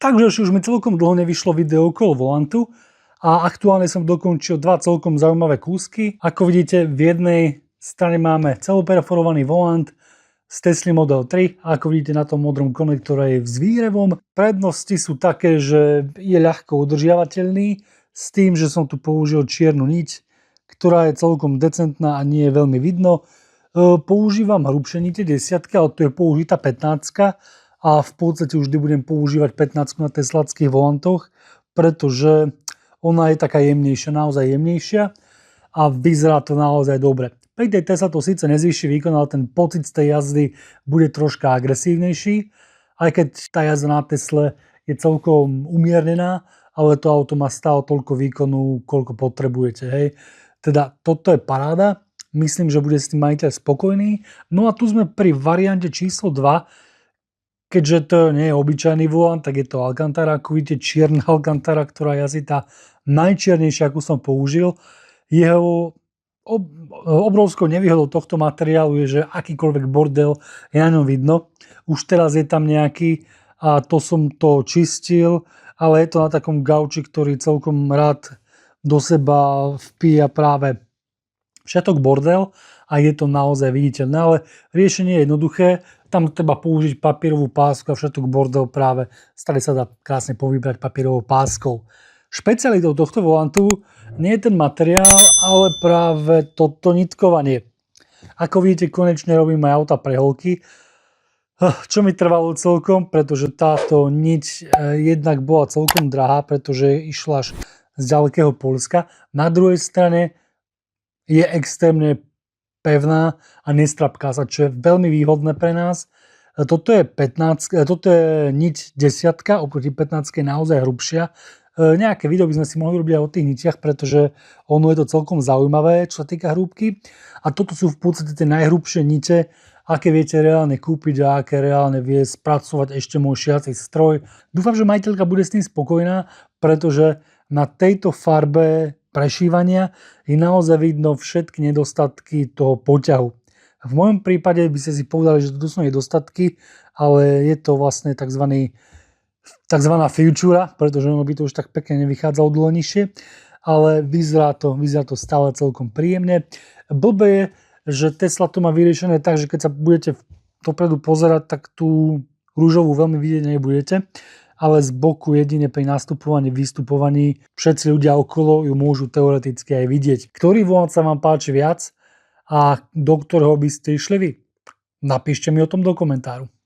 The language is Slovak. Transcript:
Takže už mi celkom dlho nevyšlo video okolo volantu a aktuálne som dokončil dva celkom zaujímavé kúsky. Ako vidíte, v jednej strane máme celoperforovaný volant z Tesla Model 3 a ako vidíte na tom modrom konektore je s výrevom. Prednosti sú také, že je ľahko udržiavateľný s tým, že som tu použil čiernu niť, ktorá je celkom decentná a nie je veľmi vidno. Používam hrubšie nite 10, ale tu je použitá 15 a v podstate už budem používať 15 na teslackých volantoch, pretože ona je taká jemnejšia, naozaj jemnejšia a vyzerá to naozaj dobre. Pri tej Tesla to síce nezvýši výkon, ale ten pocit z tej jazdy bude troška agresívnejší, aj keď tá jazda na Tesle je celkom umiernená, ale to auto má stále toľko výkonu, koľko potrebujete. Hej. Teda toto je paráda, myslím, že bude s tým majiteľ spokojný. No a tu sme pri variante číslo 2, keďže to nie je obyčajný volant, tak je to Alcantara, ako vidíte čierna Alcantara, ktorá je asi tá najčiernejšia, akú som použil. Jeho obrovskou nevýhodou tohto materiálu je, že akýkoľvek bordel je na ňom vidno. Už teraz je tam nejaký a to som to čistil, ale je to na takom gauči, ktorý celkom rád do seba vpíja práve všetok bordel a je to naozaj viditeľné, ale riešenie je jednoduché. Tam treba použiť papierovú pásku a všetok bordel práve stále sa dá krásne povybrať papierovou páskou. Špecialitou tohto volantu nie je ten materiál, ale práve toto nitkovanie. Ako vidíte, konečne robím aj auta preholky, čo mi trvalo celkom, pretože táto niť jednak bola celkom drahá, pretože išla až z ďalekého Poľska. Na druhej strane je extrémne pevná a nestrapká sa, čo je veľmi výhodné pre nás. Toto je niť 10, oproti 15 je naozaj hrubšia. Nejaké video by sme si mohli robiť aj o tých nitiach, pretože ono je to celkom zaujímavé, čo sa týka hrúbky. A toto sú v podstate tie najhrubšie nite, aké viete reálne kúpiť a aké reálne vie spracovať ešte môj šiaci stroj. Dúfam, že majiteľka bude s tým spokojná, pretože na tejto farbe prešívania je naozaj vidno všetky nedostatky toho poťahu. V mojom prípade by ste si povedali, že tu sú nedostatky, ale je to vlastne takzvaná fiúčura, pretože ono by to už tak pekne nevychádzalo dole nižšie, ale vyzerá to stále celkom príjemne. Blbé je, že Tesla to má vyriešené tak, že keď sa budete dopredu pozerať, tak tú rúžovú veľmi vidieť nebudete, ale z boku jedine pri nastupovaní, vystupovaní všetci ľudia okolo ju môžu teoreticky aj vidieť. Ktorý volant sa vám páči viac a do ktorého by ste išli vy? Napíšte mi o tom do komentáru.